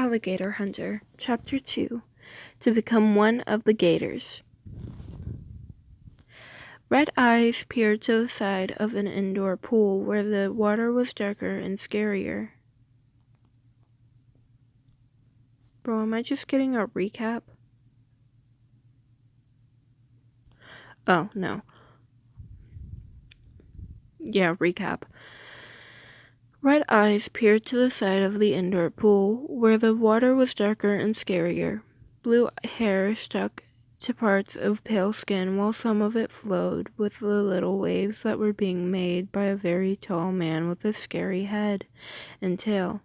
Alligator Hunter, Chapter 2, To Become One of the Gators. Red eyes peered to the side of an indoor pool where the water was darker and scarier. Bro, am I just getting a recap? Oh, no. Yeah, recap. Red eyes peered to the side of the indoor pool, where the water was darker and scarier. Blue hair stuck to parts of pale skin, while some of it flowed with the little waves that were being made by a very tall man with a scary head and tail.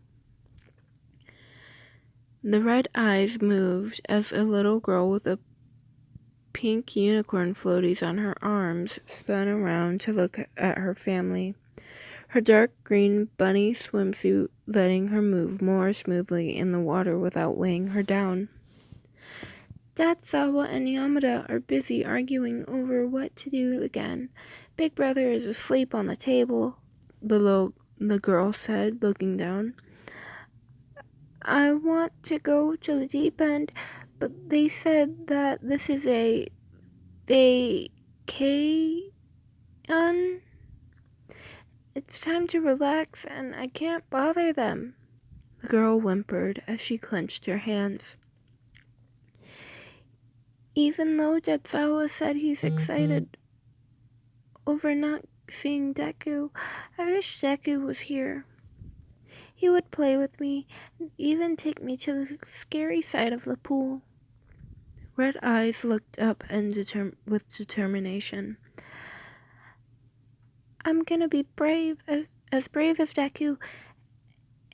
The red eyes moved as a little girl with a pink unicorn floaties on her arms spun around to look at her family. Her dark green bunny swimsuit letting her move more smoothly in the water without weighing her down. Aizawa and Yamada are busy arguing over what to do again. Big brother is asleep on the table, the girl said, looking down. I want to go to the deep end, but they said that this is a vacation. It's time to relax, and I can't bother them. The girl whimpered as she clenched her hands. Even though Aizawa said he's excited over not seeing Deku, I wish Deku was here. He would play with me and even take me to the scary side of the pool. Red eyes looked up with determination. I'm gonna be brave, as brave as Deku,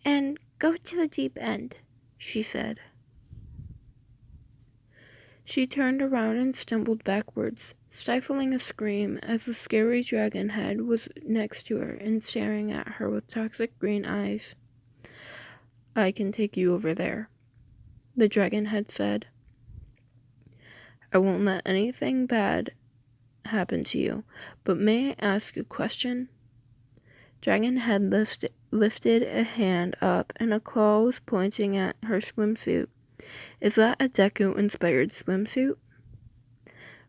and go to the deep end, she said. She turned around and stumbled backwards, stifling a scream as the scary dragon head was next to her and staring at her with toxic green eyes. I can take you over there, the dragon head said. I won't let anything bad happen to you, but may I ask a question? Dragon head lifted a hand up and a claw was pointing at her swimsuit. Is that a Deku-inspired swimsuit?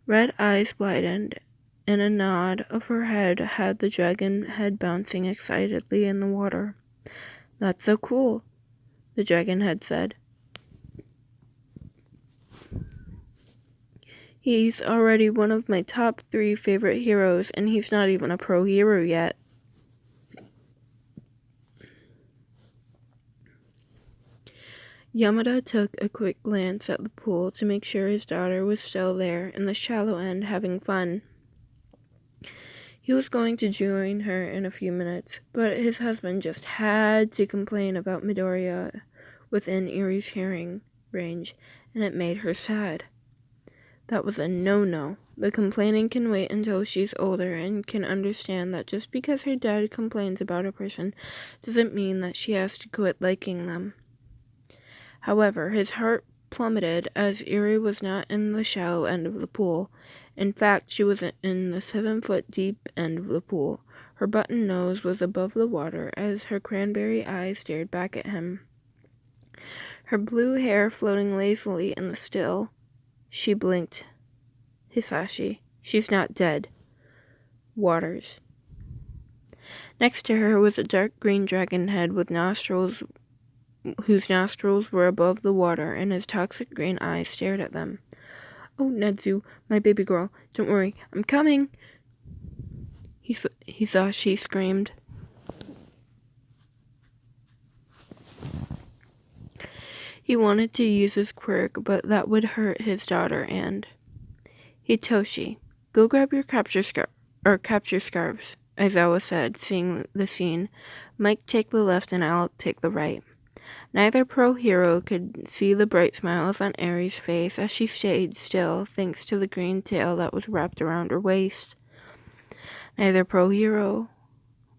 Red eyes widened, and a nod of her head had the dragon head bouncing excitedly in the water. That's so cool, the dragon head said. He's already one of my top 3 favorite heroes, and he's not even a pro hero yet. Yamada took a quick glance at the pool to make sure his daughter was still there in the shallow end having fun. He was going to join her in a few minutes, but his husband just had to complain about Midoriya within Eri's hearing range, and it made her sad. That was a no-no. The complaining can wait until she's older and can understand that just because her dad complains about a person doesn't mean that she has to quit liking them. However, his heart plummeted as Eri was not in the shallow end of the pool. In fact, she was in the 7-foot deep end of the pool. Her button nose was above the water as her cranberry eyes stared back at him. Her blue hair floating lazily in the still. She blinked. Hisashi, she's not dead. Waters. Next to her was a dark green dragon head with whose nostrils were above the water, and his toxic green eyes stared at them. Oh, Netsu, my baby girl, don't worry, I'm coming! Hizashi screamed. He wanted to use his quirk, but that would hurt his daughter and... Hitoshi, go grab your capture scarves, Aizawa said, seeing the scene. Mike, take the left and I'll take the right. Neither pro hero could see the bright smiles on Eri's face as she stayed still thanks to the green tail that was wrapped around her waist. Neither pro hero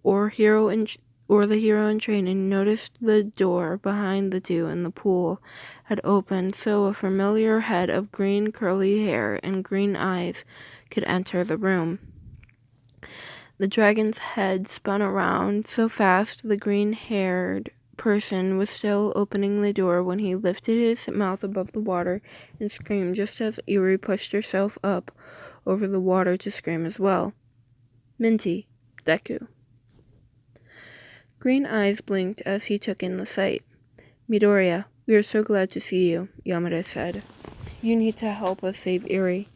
or the hero in training noticed the door behind the two in the pool had opened so a familiar head of green curly hair and green eyes could enter the room. The dragon's head spun around so fast the green-haired person was still opening the door when he lifted his mouth above the water and screamed just as Eri pushed herself up over the water to scream as well. Minty, Deku. Green eyes blinked as he took in the sight. Midoriya, we are so glad to see you, Yamada said. You need to help us save Eri.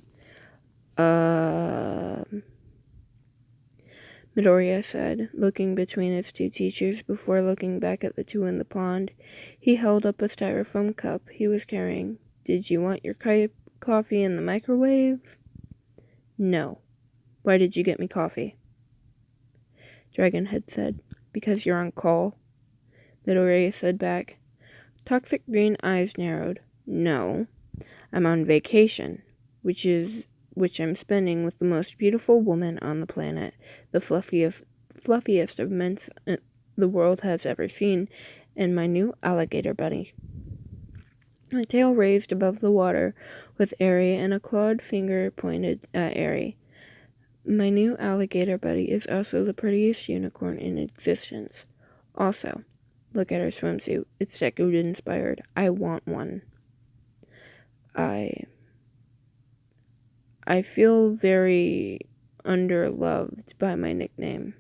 Midoriya said, looking between his two teachers before looking back at the two in the pond. He held up a styrofoam cup he was carrying. Did you want your coffee in the microwave? No. Why did you get me coffee? Dragonhead said, because you're on call. Midoriya said back. Toxic green eyes narrowed. No. I'm on vacation, which I'm spending with the most beautiful woman on the planet, the fluffiest of men the world has ever seen, and my new alligator buddy. My tail raised above the water, with Eri and a clawed finger pointed at Eri. My new alligator buddy is also the prettiest unicorn in existence. Also, look at her swimsuit. It's Deku inspired. I want one. I feel very underloved by my nickname.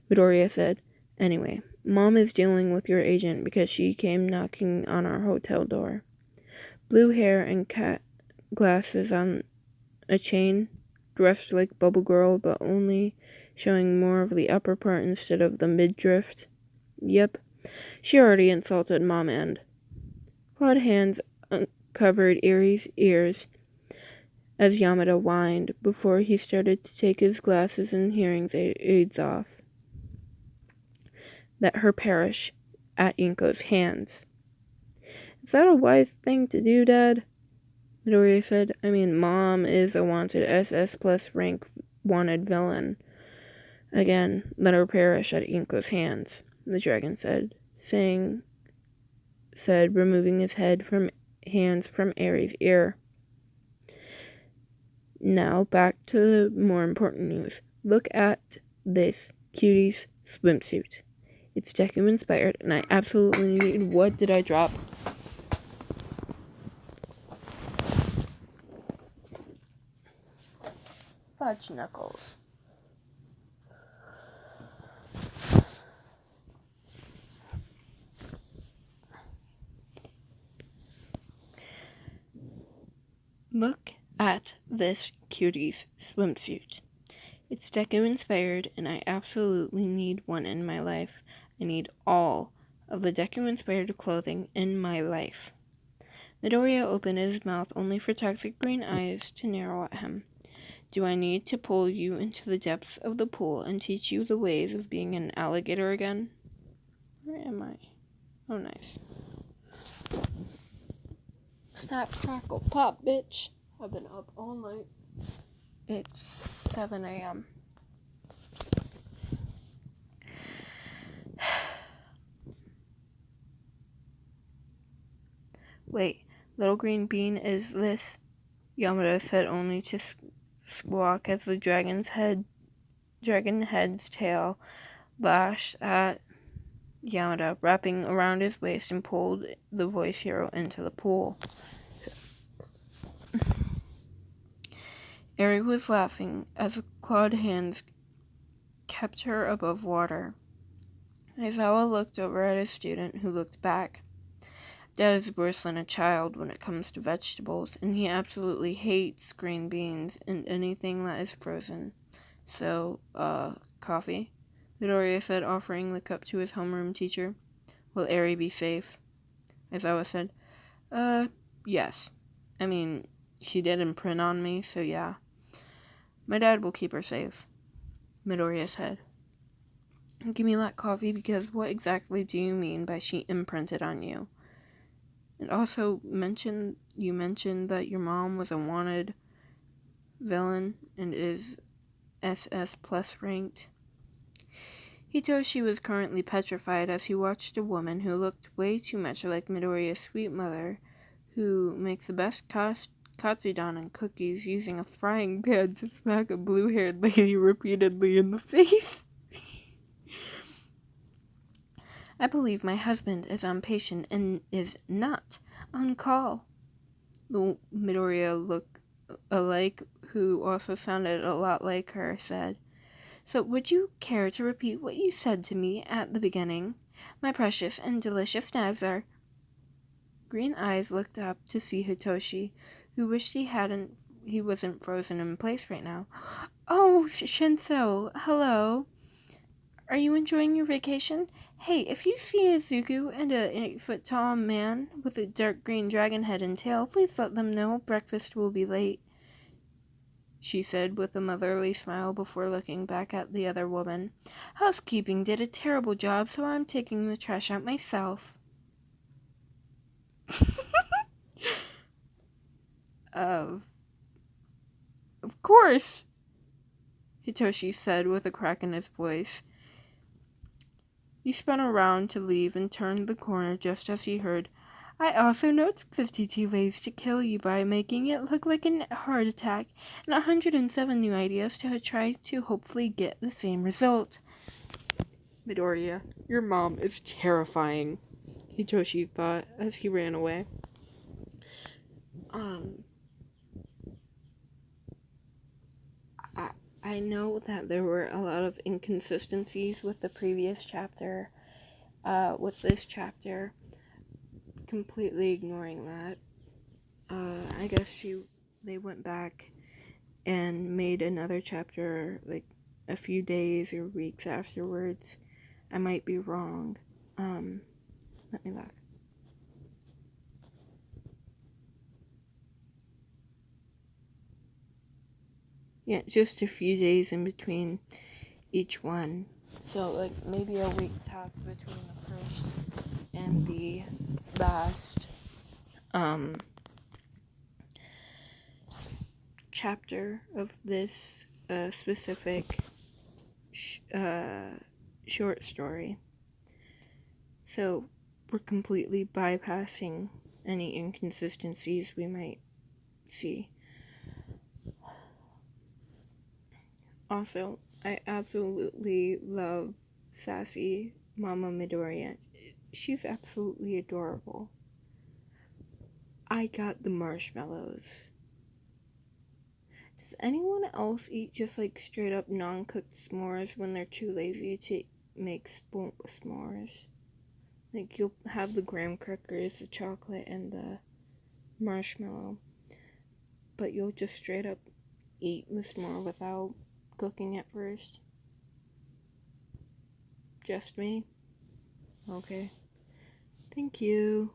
Midoriya said, anyway, Mom is dealing with your agent because she came knocking on our hotel door. Blue hair and cat glasses on a chain, dressed like Bubble Girl but only showing more of the upper part instead of the midriff. Yep, she already insulted Mom and... Clawed hands uncovered Eri's ears as Yamada whined before he started to take his glasses and hearing aids off. Let her perish at Inko's hands. Is that a wise thing to do, Dad? Midoriya said. I mean, Mom is a wanted SS plus rank wanted villain. Again, let her perish at Inko's hands, the dragon said, removing his hands from Eri's ear. Now, back to the more important news. Look at this cutie's swimsuit. It's Deku inspired, and I absolutely need... What did I drop? Fudge knuckles. Look at this cutie's swimsuit. It's Deku inspired, and I absolutely need one in my life. I need all of the Deku inspired clothing in my life. Midoriya opened his mouth only for toxic green eyes to narrow at him. Do I need to pull you into the depths of the pool and teach you the ways of being an alligator again? Where am I? Oh, nice. Snap, crackle, pop, bitch. I've been up all night. It's 7 a.m. Wait, little green bean is this? Yamada said only to squawk as the dragon head's tail lashed at Yamada, wrapping around his waist and pulled the voice hero into the pool. Eri was laughing as clawed hands kept her above water. Aizawa looked over at his student, who looked back. Dad is worse than a child when it comes to vegetables, and he absolutely hates green beans and anything that is frozen. So, coffee? Midoriya said, offering the cup to his homeroom teacher. Will Eri be safe? Aizawa said, yes. I mean, she did imprint on me, so yeah. My dad will keep her safe, Midoriya said. Give me that coffee, because what exactly do you mean by she imprinted on you? And also, you mentioned that your mom was a wanted villain and is SS plus ranked. Hitoshi was currently petrified as he watched a woman who looked way too much like Midoriya's sweet mother, who makes the best katsudon and cookies using a frying pan to smack a blue-haired lady repeatedly in the face. I believe my husband is on patient and is not on call. The Midoriya look-alike, who also sounded a lot like her, said. So would you care to repeat what you said to me at the beginning? My precious and delicious knives are... Green Eyes looked up to see Hitoshi, who wished he wasn't frozen in place right now. Oh, Shinso, hello. Are you enjoying your vacation? Hey, if you see Izuku and a 8-foot-tall man with a dark green dragon head and tail, please let them know breakfast will be late, she said with a motherly smile before looking back at the other woman. Housekeeping did a terrible job, so I'm taking the trash out myself. Of course, Hitoshi said with a crack in his voice. He spun around to leave and turned the corner just as he heard, I also know 52 ways to kill you by making it look like a heart attack, and 107 new ideas to try to hopefully get the same result. Midoriya, your mom is terrifying, Hitoshi thought as he ran away. I know that there were a lot of inconsistencies with the previous chapter, with this chapter, completely ignoring that. I guess they went back and made another chapter like a few days or weeks afterwards. I might be wrong. Let me look. Yeah, just a few days in between each one. So, like, maybe a week tops between the first and the last, chapter of this, specific, short story. So, we're completely bypassing any inconsistencies we might see. Also, I absolutely love sassy Mama Midoriya. She's absolutely adorable. I got the marshmallows. Does anyone else eat just like straight up non-cooked s'mores when they're too lazy to make s'mores? Like, you'll have the graham crackers, the chocolate, and the marshmallow, but you'll just straight up eat the s'more without cooking it first? Just me? Okay. Thank you.